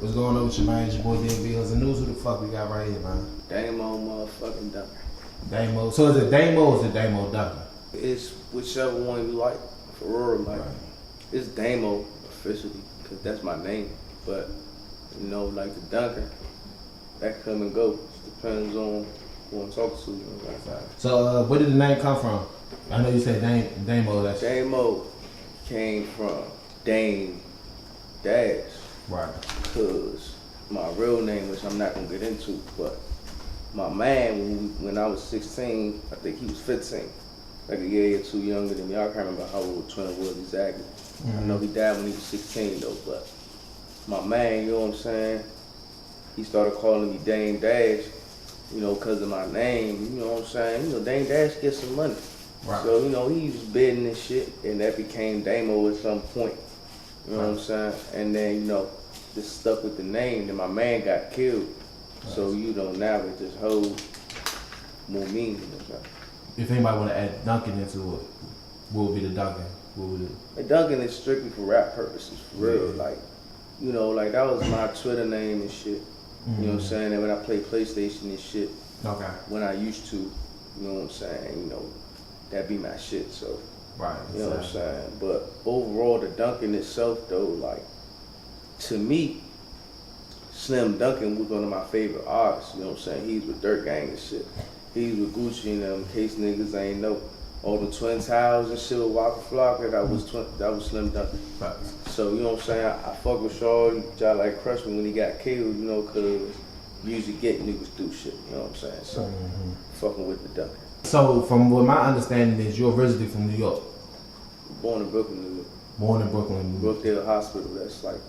What's going on with you, man? It's your boy DMV. Hoodz the news. Who the fuck we got right here, man? Daimo motherfucking Dunker. Daimo. So is it Daimo or is it Daimo Dunker? It's whichever one you like. For real, like Right. it's Daimo officially, cause that's my name. But you know, like the Dunker, that come and go. Depends on who I'm talking to. You know, like. So where did the name come from? I know you said Daimo. That's Daimo came from Dame Dash. right. Cause my real name, which I'm not gonna get into, but my man, when I was 16, I think he was 15, like a year or two younger than me. I can't remember how old twin was exactly. I know he died when he was 16 though, but my man, you know what I'm saying? He started calling me Dame Dash, you know, cause of my name, you know what I'm saying? You know, Dame Dash gets some money. Right. So, you know, he was bidding and shit, and that became Daimo at some point. You know what I'm saying? And then, you know, just stuck with the name. Then my man got killed. So, you know, now it just holds more meaning. You know what I'm saying? If anybody want to add Duncan into it, what would be the Duncan? What would it? And Duncan is strictly for rap purposes, for real. Yeah. Like, you know, like that was my Twitter name and shit. You know what I'm saying? And when I play PlayStation and shit, Okay. when I used to, you know what I'm saying? You know, that be my shit, so. Right. You know what I'm saying? But overall, the Duncan itself, though, like, to me, Slim Duncan was one of my favorite artists. You know what I'm saying? He's with Dirt Gang and shit. He's with Gucci and them, in case niggas ain't know. All the Twin Towers and shit with Waka Flocka, that was Slim Duncan. Right. So, you know what I'm saying? I fuck with Shorty, y'all like crushed me when he got killed, you know, cause usually get niggas do shit, you know what I'm saying? So, fucking with the Duncan. So from what my understanding is, you're originally from New York. Born in Brooklyn, New York. Born in Brooklyn. Brookdale Hospital, that's like,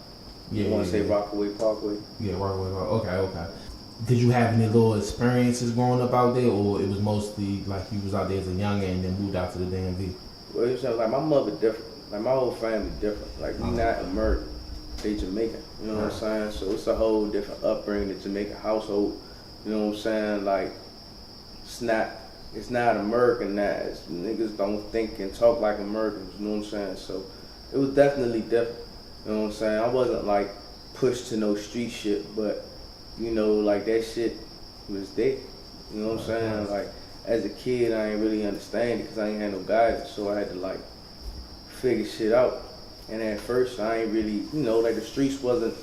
you want to say Rockaway Parkway? Yeah, Rockaway. Okay. Did you have any little experiences growing up out there, or it was mostly like you was out there as a youngin' and then moved out to the DMV? Well, you know, like my mother different, like my whole family different. Like we not American, they Jamaican. You know what I'm saying? So it's a whole different upbringing, the Jamaican household. You know what I'm saying? Like it's not Americanized. Niggas don't think and talk like Americans. You know what I'm saying? So it was definitely different. You know what I'm saying? I wasn't like pushed to no street shit, but you know, like that shit was there. You know what I'm saying? Like as a kid, I ain't really understand it because I ain't had no guidance, so I had to like figure shit out. And at first, I ain't really, you know, like the streets wasn't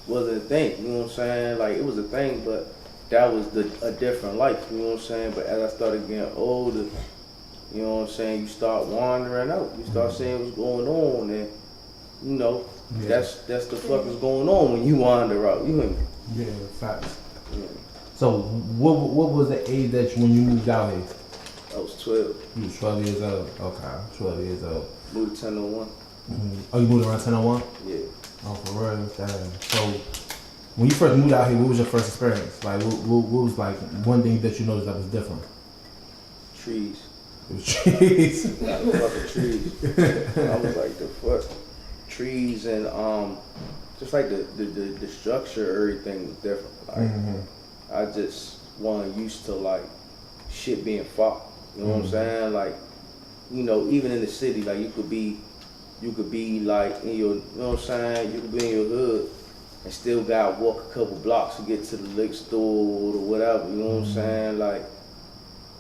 a thing. You know what I'm saying? Like it was a thing, but that was a different life. You know what I'm saying? But as I started getting older, you know what I'm saying? You start wandering out. You start seeing what's going on, and you know, that's the fuck is going on when you wander out. You hear me? Yeah, facts. Yeah. So what was the age that when you moved out here? I was 12. You was 12 years old. Okay, 12 years old. Moved to 1001. Oh, you moved around 1001? Yeah. Oh, for real? Damn. So when you first moved out here, what was your first experience? Like, what was like one thing that you noticed that was different? Trees. It was trees. Like fucking trees. I was like, the fuck? Trees and just like the structure, everything was different. Like I just wasn't used to like shit being fought. You know what I'm saying? Like, you know, even in the city, like you could be like in your, you know what I'm saying? You could be in your hood and still gotta walk a couple blocks to get to the liquor store or whatever. You know what I'm saying? Like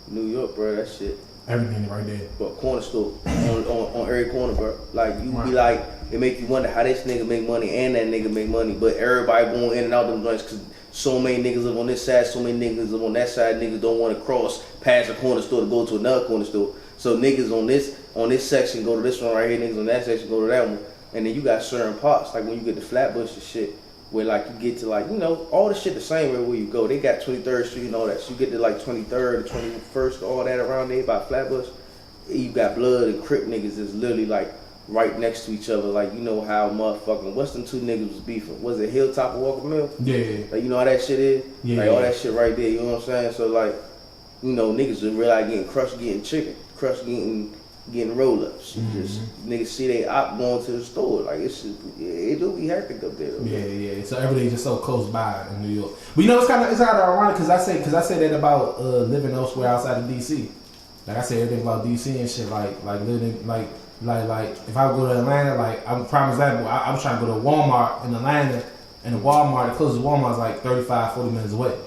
New York, bro, that shit. Everything right there. But corner store on every corner, bro. Like you be like, it make you wonder how this nigga make money and that nigga make money, but everybody going in and out them joints because so many niggas live on this side, so many niggas live on that side. Niggas don't want to cross past a corner store to go to another corner store. So niggas on this section go to this one right here. Niggas on that section go to that one. And then you got certain parts, like when you get to Flatbush and shit, where like you get to like, you know, all the shit the same way where you go. They got 23rd Street and all that. So you get to like 23rd, 21st, all that around there by Flatbush. You got Blood and Crip niggas is literally like right next to each other. Like, you know how motherfucking, what's them two niggas was beefing? Was it Hilltop or Walker Mill? Yeah. Like, you know how that shit is? Yeah. Like all that shit right there, you know what I'm saying? So like, you know, niggas are really like getting crushed, getting chicken, crushed, getting roll-ups. Just niggas see they op going to the store. Like it do be hectic up there. Yeah. So everything's just so close by in New York. But you know, it's kind of ironic because I say that about living elsewhere outside of DC. Like I say everything about DC and shit. Like living like if I go to Atlanta, like I'm prime example. I was trying to go to Walmart in Atlanta and the closest Walmart is like 35, 40 minutes away.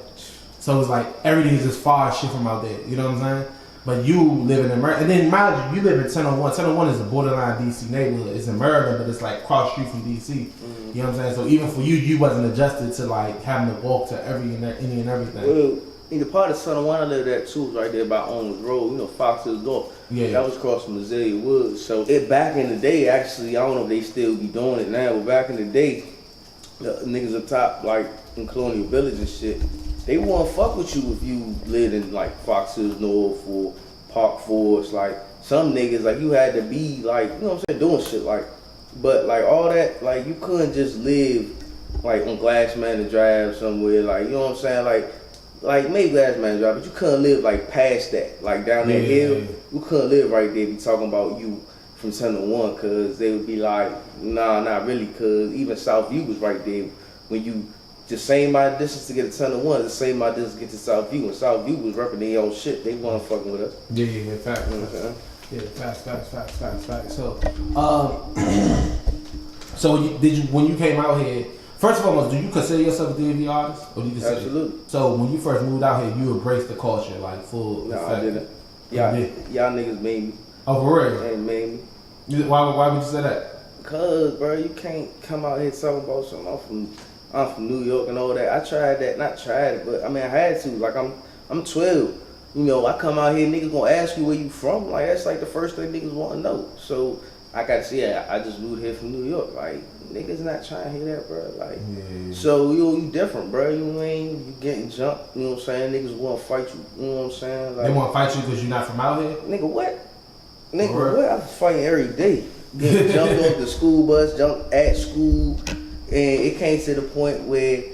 So it's like everything is just far as shit from out there. You know what I'm saying? But you live in America, and then mind you live in 1001. 1001 is a borderline DC neighborhood. It's in Maryland, but it's like cross street from DC. Mm-hmm. You know what I'm saying? So even for you wasn't adjusted to like having to walk to any and everything. Well, in the part of 1001 I lived at too, was right there by Owens Road. You know, Fox Hills Golf. Yeah. That was across from Azalea Woods. So back in the day, actually, I don't know if they still be doing it now, but back in the day, the niggas up top, like in Colonial Village and shit, they won't fuck with you if you lived in like Fox Hills North or Park Forest. Like some niggas, like you had to be like, you know what I'm saying, doing shit like, but like all that, like you couldn't just live like on Glassman Drive somewhere, like, you know what I'm saying, like maybe Glassman Drive, but you couldn't live like past that, like down that hill. You couldn't live right there. Be talking about you from 1001, cause they would be like, nah, not really, cause even Southview was right there. When you the same amount of distance to get to 1001, the same amount of distance to get to Southview. When Southview was repping their own shit, they weren't fucking with us. Yeah, facts. You know what I'm Yeah, facts. So when you came out here, first and foremost, do you consider yourself a DMV artist? Or do you consider Absolutely. So when you first moved out here, you embraced the culture, like full. No, I didn't. Y'all niggas made me. Oh, for real? They made me. Why would you say that? Cause, bro, you can't come out here talking about something. I'm from New York and all that. I tried that, not tried it, but I mean I had to. Like I'm 12. You know, I come out here, niggas gonna ask you where you from. Like that's like the first thing niggas want to know. So I gotta say, I just moved here from New York. Like niggas not trying to hear that, bro. Like, so you different, bro. You getting jumped. You know what I'm saying? Niggas want to fight you. You know what I'm saying? Like, they want to fight you because you're not from out here. Nigga, what? What? I'm fighting every day. Getting jumped off the school bus, jumped at school. And it came to the point where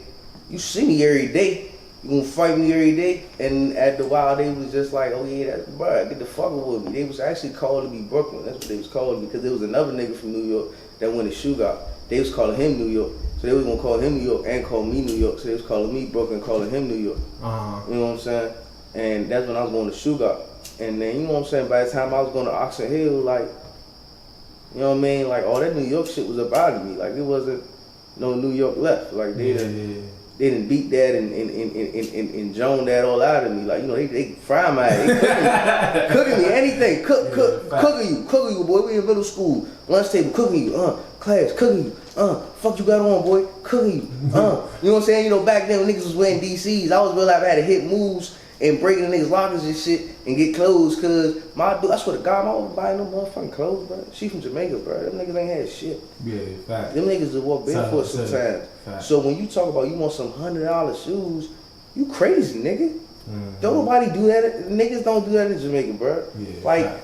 you see me every day, you gonna fight me every day, and at the while they was just like, oh yeah, that's bro, get the fuck with me. They was actually calling me Brooklyn. That's what they was calling me, because there was another nigga from New York that went to Shootout. They was calling him New York, so they was gonna call him New York and call me New York. So they was calling me Brooklyn, calling him New York. You know what I'm saying? And that's when I was going to Shootout. And then you know what I'm saying. By the time I was going to Oxon Hill, like, you know what I mean, like all that New York shit was about to me. Like it wasn't no New York left. Like they didn't beat that and Joan that all out of me. Like, you know, they fry my ass. Cooking me anything. Cooking you, boy. We in middle school. Lunch table, cooking you. Class, cooking you. Fuck you got on, boy. Cooking you. You know what I'm saying? You know, back then when niggas was wearing DCs, I was real life, I had to hit moves and breaking the niggas' lockers and shit and get clothes, cause my dude, I swear to God, my mom buying no motherfucking clothes, bro. She from Jamaica, bro. Them niggas ain't had shit. Yeah, fact. Them niggas that walk barefoot sometimes. So when you talk about you want some $100 shoes, you crazy, nigga. Don't nobody do that. Niggas don't do that in Jamaica, bro. Yeah,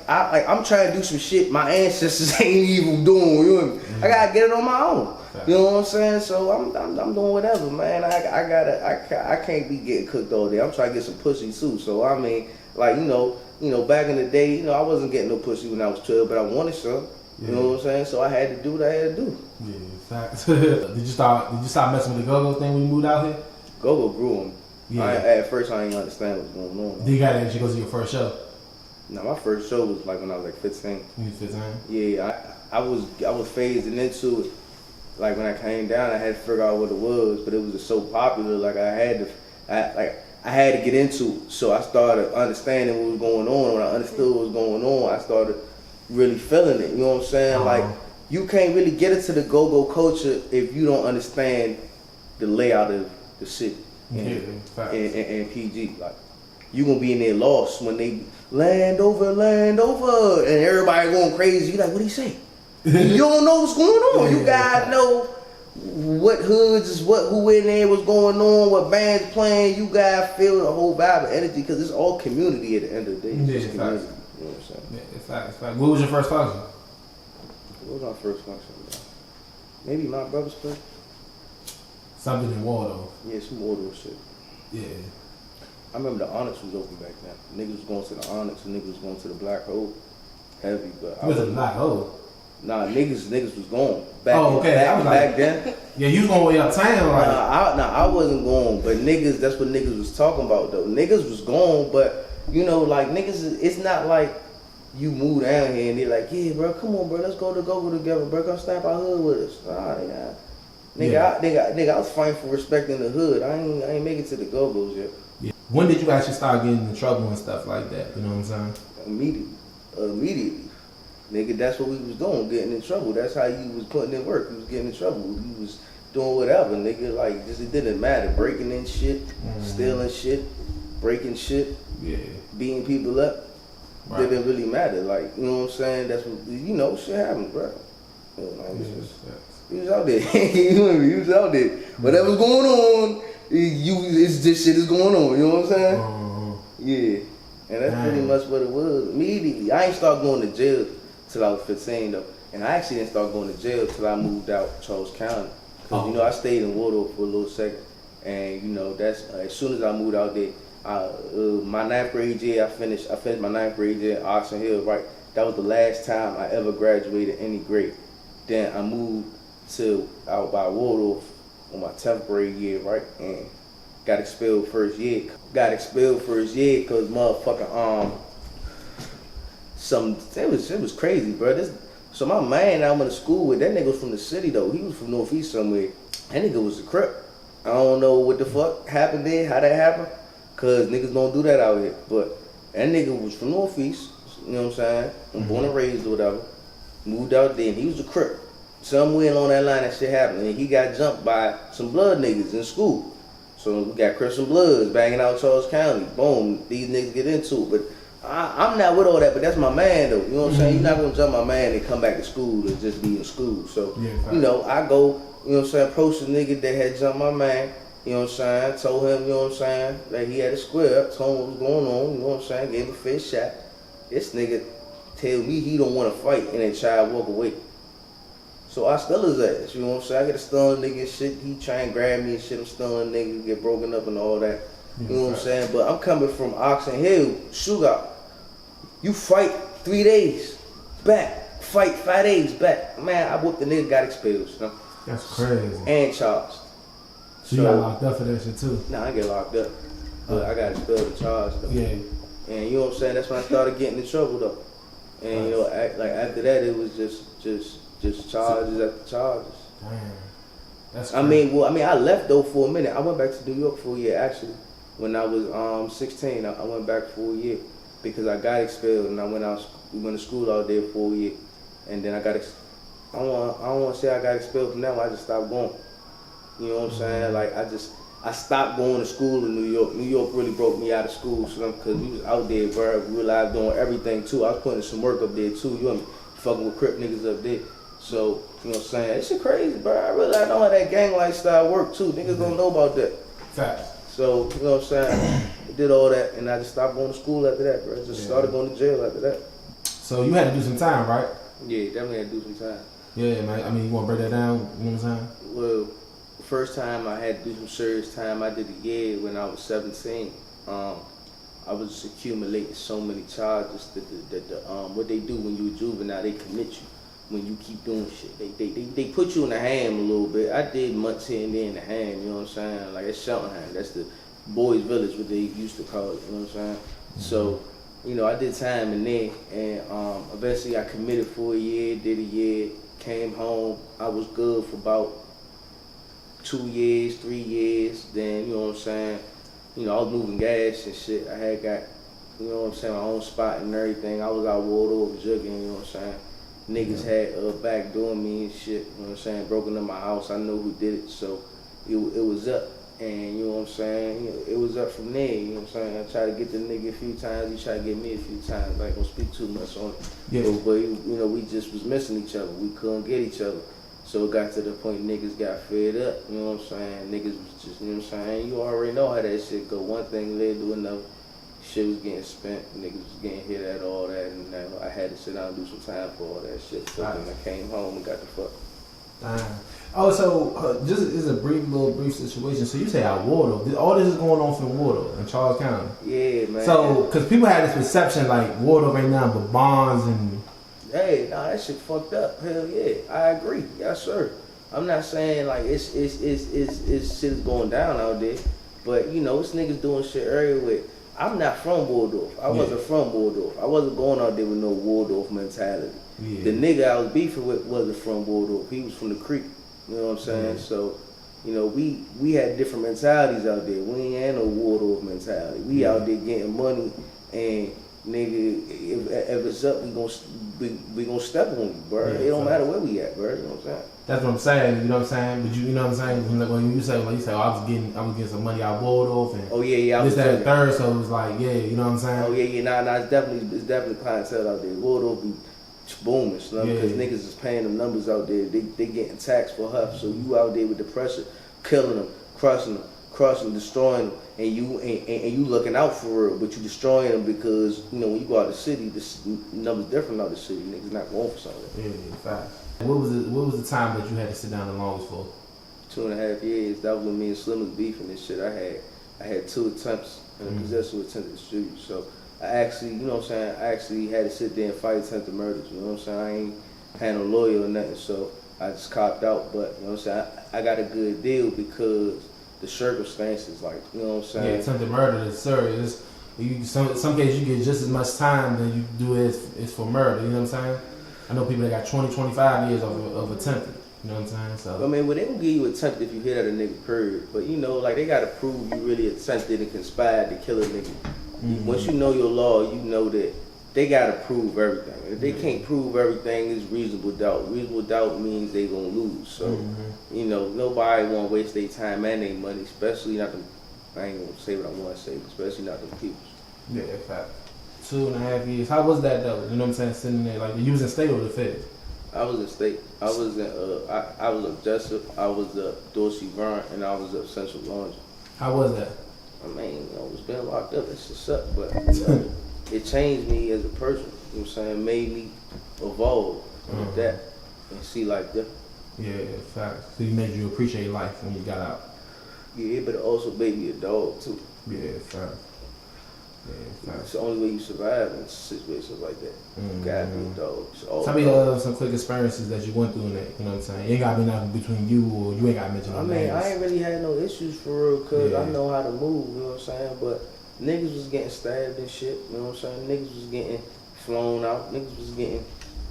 I'm trying to do some shit my ancestors ain't even doing. You know? I gotta get it on my own. You know what I'm saying? So I'm doing whatever, man. I can't be getting cooked all day. I'm trying to get some pussy too. So I mean, like, you know, back in the day, you know, I wasn't getting no pussy when I was 12, but I wanted some. You know what I'm saying? So I had to do what I had to do. Yeah, facts. Did you start messing with the go-go thing when you moved out here? Go-go grew on me. Yeah. At first I didn't understand what's going on. Did you got to go to your first show? No, my first show was like when I was like 15. You 15? Yeah, I was phasing into it. Like when I came down, I had to figure out what it was, but it was just so popular. Like I had to get into it. So I started understanding what was going on. When I understood what was going on, I started really feeling it. You know what I'm saying? Like you can't really get into the go-go culture if you don't understand the layout of the city. And PG, like you gonna be in there lost when they land over, and everybody going crazy. You like, what do you say? You don't know what's going on. You gotta know what hoods is what, who in there, what's going on, what band's playing. You gotta feel the whole vibe of energy, because it's all community at the end of the day. It's just community. You know what I'm saying? Yeah, it's fact. What was your first function? What was my first function? Maybe my brother's place. Something in Waldo. Yeah, some Waldo shit. Yeah. I remember the Onyx was open back then. Niggas was going to the Onyx and niggas was going to the Black Hole. Heavy, but I was a Black Hole. Nah, niggas was going. Back then. Yeah, you was going way uptown, right? I wasn't going, but niggas, that's what niggas was talking about though. Niggas was going, but you know, like niggas, it's not like you move down here and they're like, yeah, bro, come on, bro, let's go to go together, bro, come snap our hood with us. Nah, Nigga, I was fighting for respect in the hood. I ain't make it to the go-go's yet. Yeah. When did you actually start getting in trouble and stuff like that? You know what I'm saying? Immediately. Nigga, that's what we was doing, getting in trouble. That's how you was putting in work. You was getting in trouble. You was doing whatever, nigga. Like, just it didn't matter. Breaking in shit, stealing shit, breaking shit, beating people up. Right. Didn't really matter. Like, you know what I'm saying? That's what, you know, shit happens, bro. You know, he was out there. He was out there. Whatever's going on, it's this shit is going on. You know what I'm saying? Yeah. And that's pretty much what it was. Immediately. I ain't start going to jail till I was 15 though. And I actually didn't start going to jail till I moved out Charles County. Cause you know, I stayed in Waldorf for a little second. And you know, that's as soon as I moved out there, my 9th grade year, I finished my 9th grade year at Oxon Hill, right? That was the last time I ever graduated any grade. Then I moved to out by Waldorf on my 10th grade year, right? And got expelled first year. Cause motherfucking it was crazy, bro. So my man I went to school with, that nigga was from the city though. He was from Northeast somewhere. That nigga was a Crip. I don't know what the fuck happened there, how that happened. Cause niggas don't do that out here. But that nigga was from Northeast, you know what I'm saying? I'm born and raised or whatever. Moved out there and he was a Crip. Somewhere along that line that shit happened. And he got jumped by some blood niggas in school. So we got Crips and Bloods banging out Charles County. Boom, these niggas get into it. But I'm not with all that, but that's my man though. You know what I'm saying? You're not gonna jump my man and come back to school and just be in school. So, you know, I go, you know what I'm saying, approach the nigga that had jumped my man. You know what I'm saying? Told him, you know what I'm saying, that he had a square up, told him what was going on, you know what I'm saying, gave him a fair shot. This nigga tell me he don't want to fight and then try to walk away. So I still his ass, you know what I'm saying? I get a stun nigga and shit, he try and grab me and shit, I'm stunning nigga, get broken up and all that. You know what I'm saying? But I'm coming from Oxon Hill, shootout. You fight 3 days back, fight 5 days back. Man, I whooped the nigga, got expelled. You know? That's crazy. And charged. So you got locked up for that shit too? Nah, I get locked up. But I got expelled and charged though. Yeah. And you know what I'm saying? That's when I started getting in trouble though. And you know, like after that, it was just charges after charges. Damn. That's crazy. I mean, I left though for a minute. I went back to New York for a year actually. When I was 16, I went back for a year because I got expelled and we went to school out there for a year. And then I don't want to say I got expelled from that one. I just stopped going. You know what I'm saying? Like I stopped going to school in New York. New York really broke me out of school because we was out there, bro. We realized doing everything too. I was putting some work up there too. You know, fucking with Crip niggas up there. So, you know what I'm saying? That shit crazy, bro. I realized I know how that gang lifestyle work too. Niggas don't know about that. Facts. So, you know what I'm saying? I did all that and I just stopped going to school after that, bro. Just started going to jail after that. So you had to do some time, right? Yeah, definitely had to do some time. Yeah, man. I mean, you want to break that down? You know what I'm saying? Well, the first time I had to do some serious time, I did a year when I was 17. I was just accumulating so many charges that what they do when you a juvenile, they commit you when you keep doing shit. They put you in the ham a little bit. I did months here and there in the ham, you know what I'm saying? Like it's Cheltenham, that's the boys village, what they used to call it, you know what I'm saying? So, you know, I did time in there and eventually I committed for a year, did a year, came home. I was good for about 2 years, 3 years. Then, you know what I'm saying, you know, I was moving gas and shit. I had got, you know what I'm saying, my own spot and everything. I was out Waldorf jugging, you know what I'm saying. Niggas had backdooring me and shit, you know what I'm saying, broken in my house. I know who did it, so it was up. And you know what I'm saying, you know, it was up from there, you know what I'm saying. I tried to get the nigga a few times, he tried to get me a few times. I ain't gonna speak too much on it. Yeah. But you know, we just was missing each other. We couldn't get each other. So it got to the point niggas got fed up, you know what I'm saying. Niggas was just, you know what I'm saying, you already know how that shit go. One thing led to another. Shit was getting spent, niggas was getting hit at all that, and I had to sit down and do some time for all that shit. So then I came home and got the fuck. Oh, so just is a brief situation. So you say out Wardle. All this is going on from Wardle in Charles County. Yeah, man. So, because people had this perception like Wardle right now, but bonds and. Hey, nah, that shit fucked up. Hell yeah, I agree. Yes, sir. I'm not saying like it's shit is going down out there, but you know, it's niggas doing shit everywhere. I'm not from Waldorf. I wasn't from Waldorf. I wasn't going out there with no Waldorf mentality. Yeah. The nigga I was beefing with wasn't from Waldorf. He was from the creek. You know what I'm saying? So, you know, we had different mentalities out there. We ain't had no Waldorf mentality. We out there getting money, and nigga, if it's up, we gonna step on you, bro. It don't matter where we at, bro. You know what I'm saying? That's what I'm saying. You know what I'm saying? But you know what I'm saying? When you say, oh, I was getting some money out of Waldorf and this, that, and third. So it was like, you know what I'm saying? Oh yeah, nah. It's definitely clientele out there. Waldorf be booming, because niggas is paying them numbers out there. They getting taxed for huff. So you out there with the pressure, killing them, crushing them, destroying them, and you looking out for real, but you destroying them because you know when you go out the city, this numbers different out the city. Niggas not going for something. Yeah, fact. What was the time that you had to sit down the longest for? 2.5 years. That was when me and Slim was beefing this shit. I had 2 attempts and a possessory attempt to distribute. So I actually, you know what I'm saying, I actually had to sit there and fight attempted murders. You know what I'm saying? I ain't had no lawyer or nothing, so I just copped out. But you know what I'm saying, I got a good deal because the circumstances, like, you know what I'm saying? Yeah, attempted murder is serious. Some cases you get just as much time than you do as for murder. You know what I'm saying? I know people that got 20, 25 years of attempted. You know what I'm saying? So I mean, well, they don't give you attempted if you hit at a nigga, period. But you know, like they gotta prove you really attempted and conspired to kill a nigga. Once you know your law, you know that they gotta prove everything. If they can't prove everything, it's reasonable doubt. Reasonable doubt means they gonna lose. So you know, nobody wanna waste their time and their money, especially not them. I ain't gonna say what I want to say, especially not them people. Yeah, fact. 2.5 years. How was that though? You know what I'm saying? Sitting there, like you was in state or the feds? I was in state. I was in. I was up Jessup. I was up Dorsey Vernon, and I was up Central Laundry. How was that? I mean, you know, I was being locked up. It just sucked, but you know, it changed me as a person. You know what I'm saying? Made me evolve with that and see life different. Yeah, fact. So you made you appreciate life when you got out. Yeah, but it also made me a dog too. Yeah, fact. It's the only way you survive in situations like that. You gotta be a dog. Tell me some quick experiences that you went through in that. You know what I'm saying? You ain't gotta be nothing between you or you ain't gotta mention no names. I ain't really had no issues for real, cause I know how to move. You know what I'm saying? But niggas was getting stabbed and shit. You know what I'm saying? Niggas was getting flown out. Niggas was getting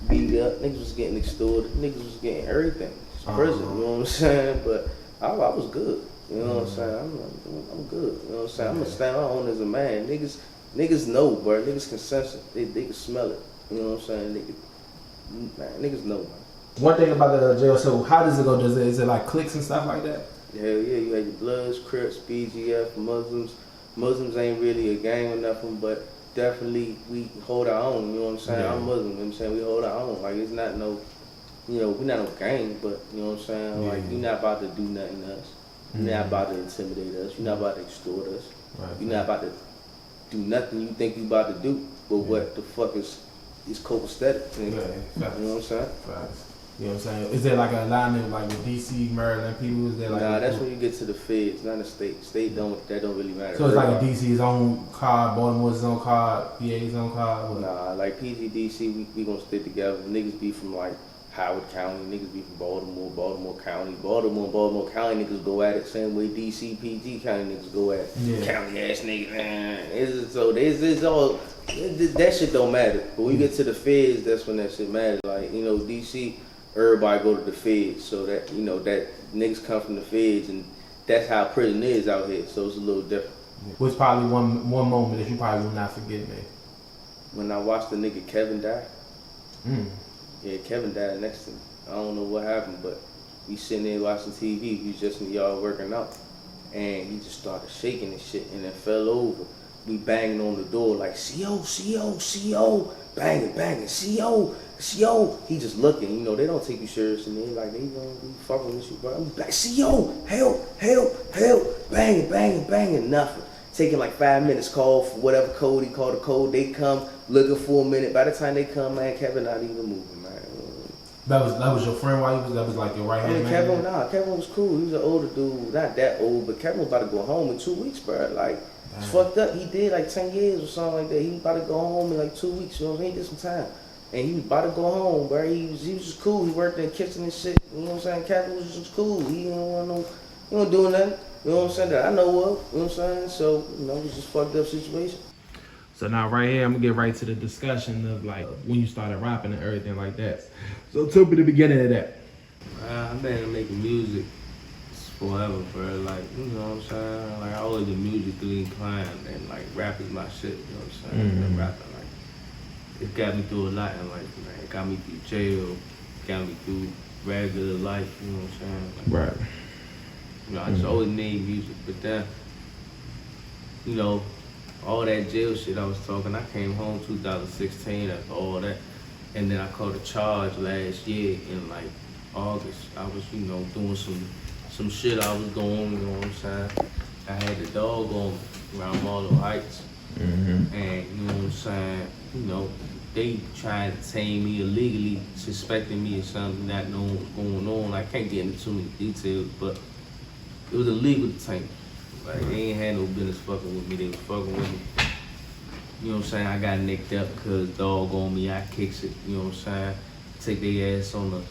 beat up. Niggas was getting extorted. Niggas was getting everything. It's prison. You know what I'm saying? But I was good. You know what I'm saying? I'm good. You know what I'm saying? I'm gonna stand on as a man. Niggas know, bro. Niggas can sense it. They can smell it. You know what I'm saying? Niggas know, man. One thing about the jail, so how does it go? Is it like cliques and stuff like that? Hell yeah, you had your Bloods, Crips, BGF, Muslims. Muslims ain't really a gang or nothing, but definitely we hold our own. You know what I'm saying? I'm Muslim. You know what I'm saying? We hold our own. Like it's not no, you know, we're not no gang, but you know what I'm saying? Like you're not about to do nothing to us. You're not about to intimidate us. You're not about to extort us. You're not about to do nothing you think you about to do. But what the fuck is copacetic? You know what I'm saying? You know what I'm saying? Is there like a alignment like with DC, Maryland people? Is there like nah, that's when you get to the feds, not the state. State don't really matter. So it's like a DC's own card, Baltimore's own card, PA's own card? Nah, like PGDC, we gonna stick together. Niggas be from like Howard County, niggas be from Baltimore County. Baltimore County niggas go at it same way DC, PG County niggas go at it. County ass niggas, man. It's all, that shit don't matter. But when you get to the feds, that's when that shit matters. Like, you know, DC, everybody go to the feds. So that, you know, that niggas come from the feds and that's how prison is out here. So it's a little different. What's probably one moment that you probably will not forget, man? When I watched the nigga Kevin die. Yeah, Kevin died next to me. I don't know what happened, but we sitting there watching TV. He was just in the yard working out. And he just started shaking and shit and then fell over. We banging on the door like, CO, banging, CO. He just looking, you know, they don't take you serious and they like, they gonna be fucking with you, bro. I'm like, CO, help, banging, nothing. Taking like 5 minutes, call for whatever code he called the code. They come looking for a minute. By the time they come, man, Kevin not even moving, man. That was your friend while that was like your right hand man? Kevin was cool. He was an older dude, not that old, but Kevin was about to go home in 2 weeks, bro. Like, it's fucked up. He did like 10 years or something like that. He was about to go home in like 2 weeks, you know what I'm saying? He did some time. And he was about to go home, bro. He was just cool. He worked in the kitchen and shit. You know what I'm saying? Kevin was just cool. He don't do nothing. You know what I'm saying? That I know of. You know what I'm saying? So, you know, it was just fucked up situation. So now right here, I'm gonna get right to the discussion of like when you started rapping and everything like that. So tell me the beginning of that. I've been making music forever, bro. Like, you know what I'm saying? Like, I always been musically inclined, and like, rap is my shit. You know what I'm saying? Been rapping, like, it got me through a lot in life, man. It got me through jail, got me through regular life. You know what I'm saying? Like, Right. You know, I just always made music, but then, you know, all that jail shit I was talking, I came home 2016 after all that, and then I caught a charge last year in like August. I was, you know, doing some shit I was doing, you know what I'm saying? I had the dog on around Marlow Heights, and you know what I'm saying? You know, they tried to tame me illegally, suspecting me of something, not knowing what's going on. I can't get into too many details, but it was illegal to tame me. Like, they ain't had no business fucking with me, they was fucking with me. You know what I'm saying? I got nicked up because dog on me, I kicks it, you know what I'm saying? Take their ass on a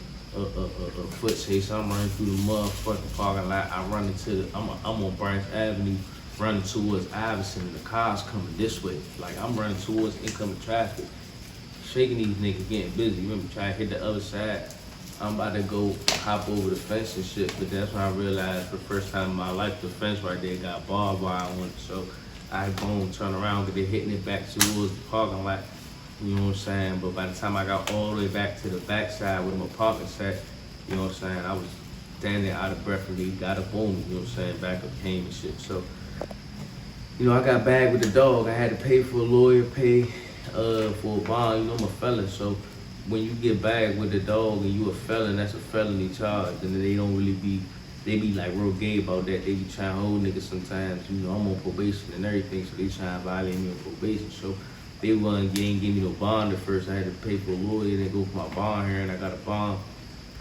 foot chase. I'm running through the motherfucking parking lot. I run into I'm on Branch Avenue, running towards Iverson, and the car's coming this way. Like, I'm running towards incoming traffic, shaking these niggas, getting busy. Remember, trying to hit the other side. I'm about to go hop over the fence and shit, but that's when I realized for the first time in my life, the fence right there got barbed wire on it. So I had to turn around because they're hitting it back towards the parking lot. You know what I'm saying? But by the time I got all the way back to the backside where my parking set, you know what I'm saying, I was standing there out of breath and they got up on me, you know what I'm saying, back up came and shit. So, you know, I got bagged with the dog. I had to pay for a lawyer, pay for a bond. You know, I'm a felon, so when you get bagged with the dog and you a felon, that's a felony charge. And they don't really be, they be like real gay about that. They be trying to hold niggas sometimes. You know, I'm on probation and everything, so they trying to violate me on probation. So they ain't give me no bond at first. I had to pay for a lawyer, then go for my bond here, and I got a bond.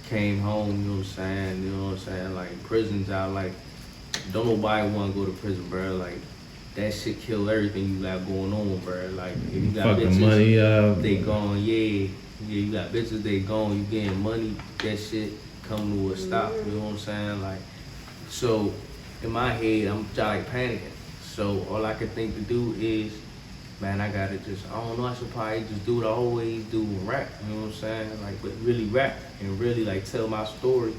Came home, you know what I'm saying? You know what I'm saying? Like, prisons out, like, don't nobody want to go to prison, bro. Like, that shit kill everything you got going on, bro. Like, if you got Fucking bitches, money, they gone, yeah, you got bitches, they gone, you getting money, that shit come to a stop, you know what I'm saying? Like, so, in my head, I'm like panicking. So, all I can think to do is, man, I gotta just, I don't know, I should probably just do what I always do and rap, you know what I'm saying? Like, but really rap and really, like, tell my story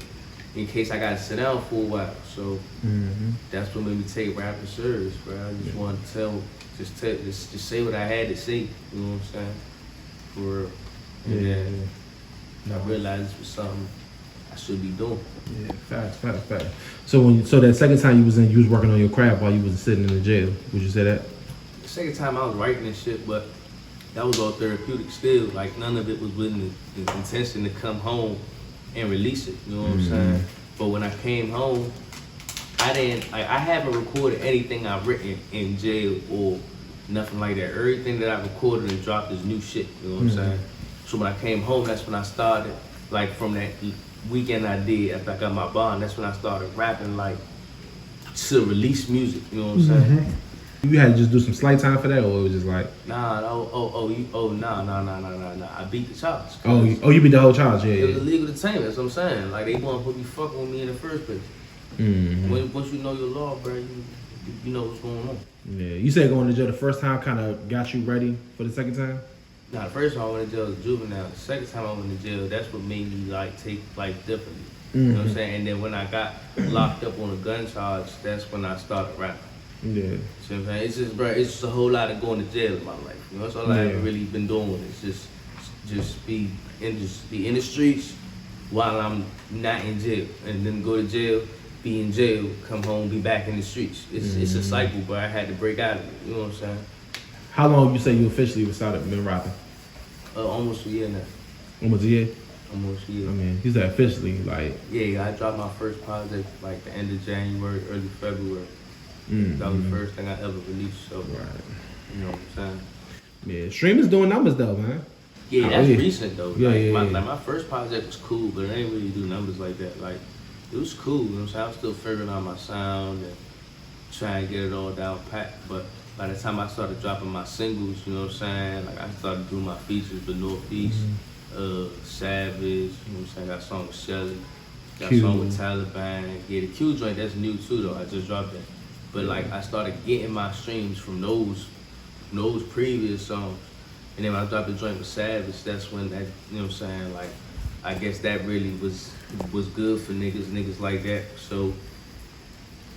in case I gotta sit down for a while. So, that's what made me take rapping serious, bro. I just wanted to just say what I had to say, you know what I'm saying? For real. And then I realized this was something I should be doing. Yeah, facts. So that second time you was working on your craft while you was sitting in the jail, would you say that? The second time I was writing and shit, but that was all therapeutic still. Like, none of it was with the intention to come home and release it, you know what I'm saying? But when I came home, I haven't recorded anything I've written in jail or nothing like that. Everything that I recorded and dropped is new shit, you know what I'm saying? So when I came home, that's when I started, like, from that weekend I did after I got my bond, that's when I started rapping, like, to release music, you know what I'm saying? You had to just do some slight time for that, or it was just like... Nah. I beat the charge. You beat the whole charge, yeah. It was illegal to tame, that's what I'm saying. Like, they want to put me fucking with me in the first place. Once you know your law, bro, you know what's going on. Yeah, you said going to jail the first time kind of got you ready for the second time? Nah, the first time I went to jail was juvenile. The second time I went to jail, that's what made me, like, take life differently. You know what I'm saying? And then when I got locked up on a gun charge, that's when I started rapping. Yeah. You know what I'm saying? It's just, bro, it's just a whole lot of going to jail in my life. You know, that's all I've really been doing. It's just be in the streets while I'm not in jail, and then go to jail, be in jail, come home, be back in the streets. It's a cycle, but I had to break out of it. You know what I'm saying? How long you say you officially started been rapping? Almost a year now. Almost a year? Almost a year. I mean, you said officially, like... Yeah, I dropped my first project like the end of January, early February. That was the first thing I ever released, so, you know what I'm saying? Yeah, streaming's doing numbers though, man. Yeah, that's recent though. Yeah, like, my first project was cool, but it ain't really do numbers like that. Like, it was cool, you know what I'm saying? I was still figuring out my sound and trying to get it all down packed, but by the time I started dropping my singles, you know what I'm saying? Like, I started doing my features with Northeast, Savage, you know what I'm saying? Got a song with Shelly, got a song with Taliban. Yeah, the Q joint, that's new too though, I just dropped that. But like, I started getting my streams from those previous songs. And then when I dropped the joint with Savage, that's when that, you know what I'm saying, like, I guess that really was good for niggas like that. So,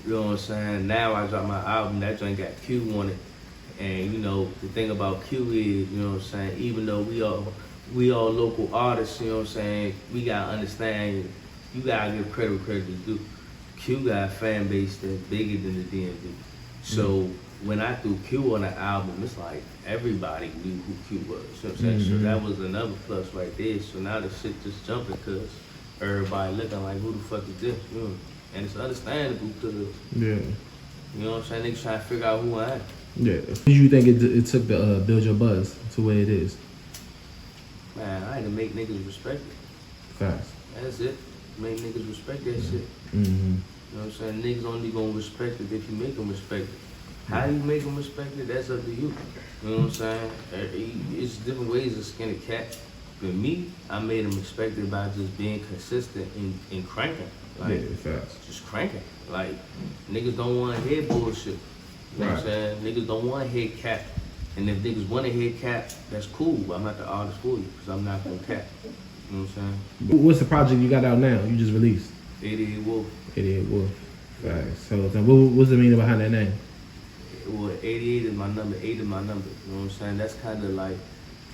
you know what I'm saying? Now I drop my album, that joint got Q on it. And you know, the thing about Q is, you know what I'm saying, even though we all local artists, you know what I'm saying, we gotta understand, you gotta give credit where credit is due. Q got a fan base that's bigger than the DMV. So when I threw Q on the album, it's like everybody knew who Q was. You know what I'm saying? So that was another plus right there. So now the shit just jumping because everybody looking like, who the fuck is this? You know? And it's understandable because, you know what I'm saying, niggas trying to figure out who I am. Yeah. What do you think it took to build your buzz to where it is? Man, I had to make niggas respect it. Fast. That's it. Make niggas respect that shit. Mm-hmm. You know what I'm saying? Niggas only gonna respect it if you make them respect it. How you make them respect it, that's up to you. You know what I'm saying? It's different ways to skin a cat. But me, I made them respect it by just being consistent and cranking. Like, fast. Just cranking. Like, niggas don't want to hear bullshit. You know what I'm saying? Niggas don't want to hear cap. And if niggas want to hear cap, that's cool. But I'm not the artist for you because I'm not gonna cap. You know what I'm saying? What's the project you got out now? You just released? 88 Wolf. 88 Wolf. Right. So what's the meaning behind that name? Well, 88 is my number, 8 is my number. You know what I'm saying? That's kind of like,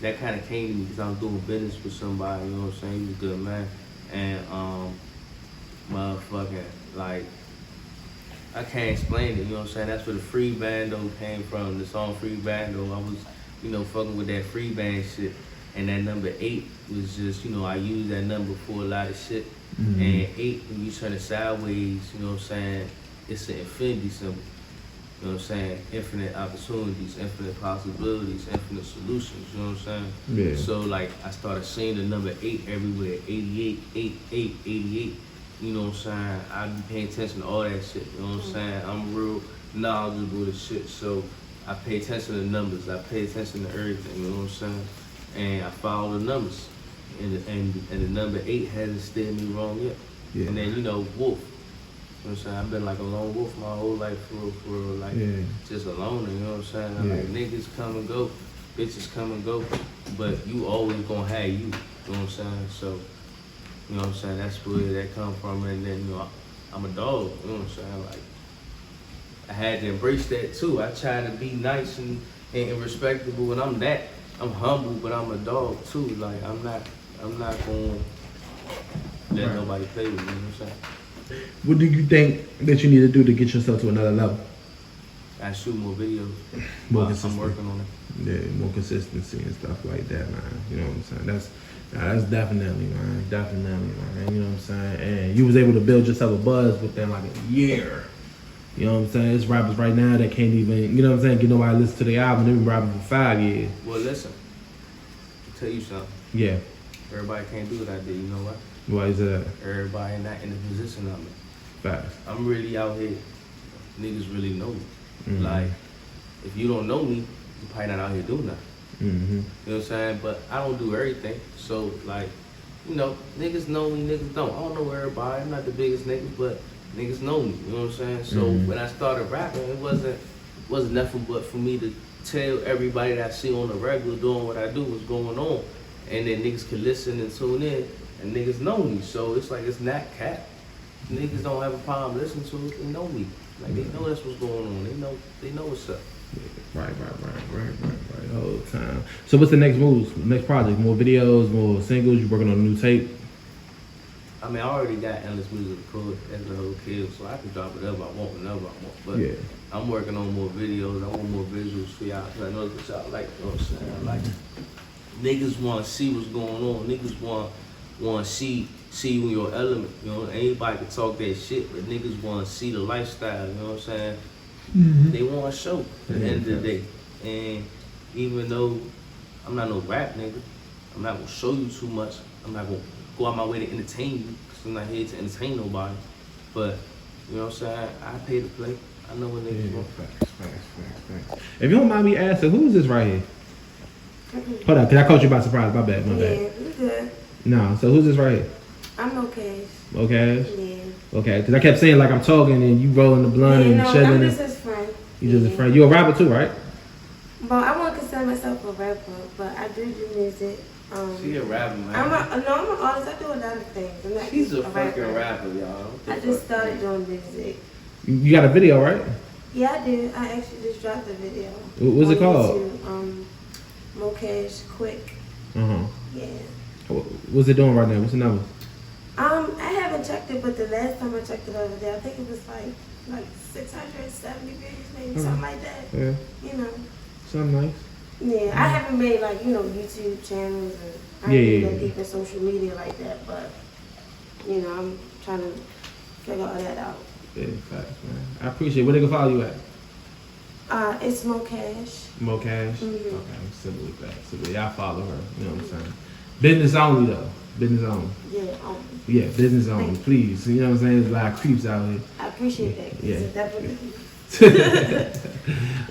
that kind of came to me because I was doing business with somebody, you know what I'm saying? He was a good man. And, motherfucking, like, I can't explain it, you know what I'm saying? That's where the free bando came from, the song Free Bando. I was, you know, fucking with that free band shit. And that number 8 was just, you know, I used that number for a lot of shit. And 8, when you turn it sideways, you know what I'm saying? It's an infinity symbol. You know what I'm saying? Infinite opportunities, infinite possibilities, infinite solutions, you know what I'm saying? Yeah. So like I started seeing the number 8 everywhere, 88, 88, 88. You know what I'm saying? I be paying attention to all that shit, you know what I'm saying? I'm real knowledgeable to shit, so I pay attention to numbers, I pay attention to everything, you know what I'm saying? And I follow the numbers. And the number 8 hasn't steered me wrong yet. Yeah. And then, you know, wolf. You know what I'm saying? I've been like a lone wolf my whole life for real, like just a loner, you know what I'm saying? I'm like, niggas come and go, bitches come and go, but you always gonna have you know what I'm saying? So, you know what I'm saying? That's where that come from, and then, you know, I'm a dog, you know what I'm saying? Like, I had to embrace that too. I try to be nice and respectable, and I'm humble, but I'm a dog too. Like, I'm not gonna let nobody play with me, you know what I'm saying? What do you think that you need to do to get yourself to another level? I shoot more videos. I'm working on it. Yeah, more consistency and stuff like that, man. You know what I'm saying? That's definitely, man. Definitely, man. You know what I'm saying? And you was able to build yourself a buzz within like a year. You know what I'm saying? There's rappers right now that can't even, you know what I'm saying, get nobody to listen to their album. They've been rapping for 5 years. Well, listen. I'll tell you something. Yeah. Everybody can't do what I did, you know what? Why is that? Everybody not in the position of me. Facts. I'm really out here. Niggas really know me. Like, if you don't know me, you probably not out here doing nothing. You know what I'm saying? But I don't do everything. So, like, you know, niggas know me, niggas don't. I don't know everybody. I'm not the biggest nigga, but niggas know me. You know what I'm saying? So when I started rapping, it wasn't nothing but for me to tell everybody that I see on the regular doing what I do what's going on. And then niggas can listen and tune in, and niggas know me. So it's like, it's not cap. Niggas don't have a problem listening to it. They know me. Like, they know that's what's going on. They know what's up. Right. The whole time. So what's the next moves? Next project? More videos, more singles? You working on a new tape? I mean, I already got endless music recorded as the whole kid, so I can drop whatever I want whenever I want. But I'm working on more videos. I want more visuals for y'all, because I know what y'all like. You know what I'm saying? Like, niggas want to see what's going on. Niggas want to see you in your element. You know, anybody can talk that shit, but niggas want to see the lifestyle. You know what I'm saying? They want to show at the end of the day. And even though I'm not no rap nigga, I'm not gonna show you too much. I'm not gonna go out my way to entertain you, because I'm not here to entertain nobody. But you know what I'm saying? I pay to play. I know what niggas want. Facts. If you don't mind me asking, who's this right here? Hold on, cause I caught you by surprise. My bad. Yeah, you good. No, so who's this right here? I'm okay. Okay. Yeah. Okay, because I kept saying like I'm talking and you rolling the blunt and chilling. I'm just his friend. You just a friend. You a rapper too, right? But I won't consider myself a rapper, but I do music. She a rapper, man. I'm an artist. I do a lot of things. I'm not She's just a fucking rapper, y'all. I just started doing music. You got a video, right? Yeah, I did. I actually just dropped a video. What's it called? YouTube, Mocash Quick. Yeah. What's it doing right now? What's the number? I haven't checked it, but the last time I checked it over there, I think it was like 670 views, maybe something like that. Yeah. You know. Something nice. Yeah, I haven't made YouTube channels and I ain't that deep in social media like that, but I'm trying to figure all that out. Yeah, facts, man. I appreciate it. Where they can follow you at? It's Mocash. Mocash? Mm-hmm. Okay, simple with that. So y'all follow her, you know what I'm saying? Business only though. Business only. Yeah, Yeah, business only, please. You know what I'm saying? There's a lot of creeps out here. I appreciate that. Yeah. It's definitely.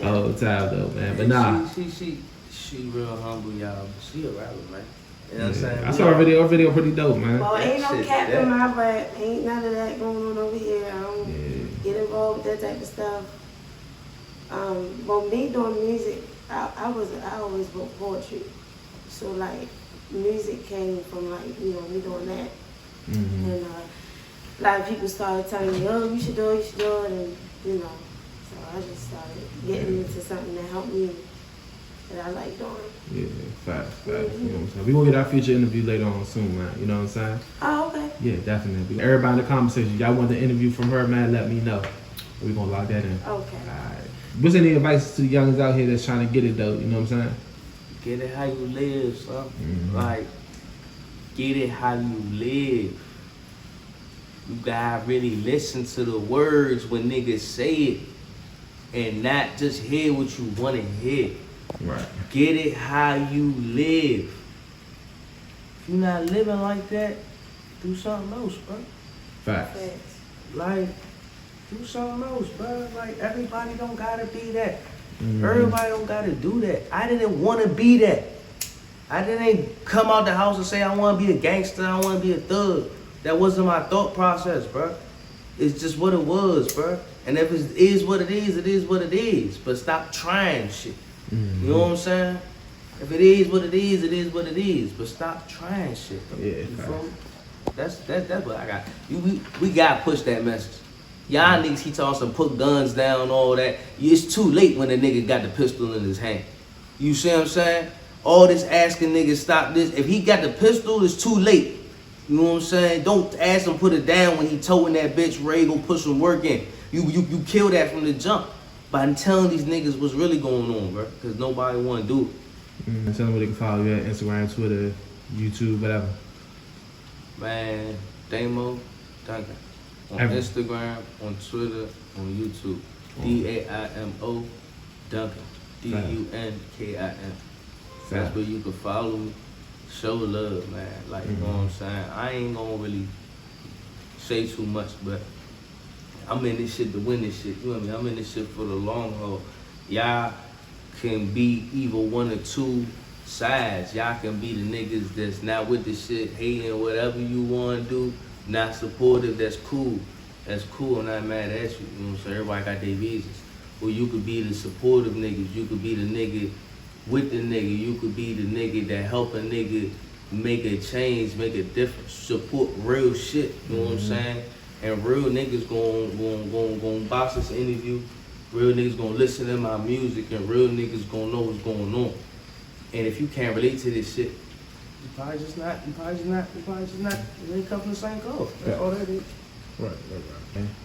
Oh, time though, man. But nah. She real humble, y'all. She a rapper, man. You know what I'm saying? I saw her video. Her video pretty dope, man. Well, ain't no cap in my butt. Ain't none of that going on over here. I don't get involved with that type of stuff. But me doing music, I always wrote poetry. So like music came from me doing that. Mm-hmm. And a lot of people started telling me, oh, you should do it, and so I just started getting into something that helped me that I like doing. Yeah, facts. You know what I'm saying? We gonna get our future interview later on soon, man. You know what I'm saying? Oh, okay. Yeah, definitely. Everybody in the conversation, y'all want the interview from her, man, let me know. We gonna lock that in. Okay. Alright. What's any advice to the youngins out here that's trying to get it though? You know what I'm saying? Get it how you live, son. Mm-hmm. Like, get it how you live. You gotta really listen to the words when niggas say it and not just hear what you wanna hear. Right. Get it how you live. If you're not living like that, do something else, bro. Facts. Like, do something else, bro. Like, everybody don't gotta be that. Mm-hmm. Everybody don't gotta do that. I didn't wanna be that. I didn't come out the house and say I wanna be a gangster, I wanna be a thug. That wasn't my thought process, bro. It's just what it was, bro. And if it is what it is, it is what it is. But stop trying shit. Mm-hmm. You know what I'm saying? If it is what it is, it is what it is. But stop trying shit. Bro. Yeah, you feel me? facts. That's what I got. We gotta push that message. Y'all niggas keep talking some put guns down, all that. It's too late when the nigga got the pistol in his hand. You see what I'm saying? All this asking niggas stop this. If he got the pistol, it's too late. You know what I'm saying? Don't ask him put it down when he towing that bitch ready to put some work in. You kill that from the jump. But I'm telling these niggas what's really going on, bro. Because nobody want to do it. Tell them where they can follow you at Instagram, Twitter, YouTube, whatever. Man, Daimo Duncan. On Instagram, on Twitter, on YouTube. Daimo Duncan. Dunkin. That's where you can follow me. Show love, man. Like, you know what I'm saying? I ain't gonna really say too much, but I'm in this shit to win this shit. You know what I mean? I'm in this shit for the long haul. Y'all can be either one or two sides. Y'all can be the niggas that's not with the shit, hating whatever you want to do, not supportive. That's cool. That's cool. I'm not mad at you. You know what I'm saying? Everybody got their reasons. Or you could be the supportive niggas. You could be the nigga with the nigga. You could be the nigga that help a nigga make a change, make a difference, support real shit. You know what I'm saying? And real niggas gon' box this interview. Real niggas gonna listen to my music, and real niggas gonna know what's going on. And if you can't relate to this shit, you probably just not. You ain't come from the same cloth. That's all that is. Right.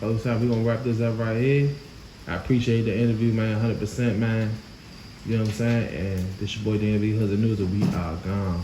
Other side, we gonna wrap this up right here. I appreciate the interview, man, 100%, man. You know what I'm saying? And this your boy DMV Hoodz and News, we are gone.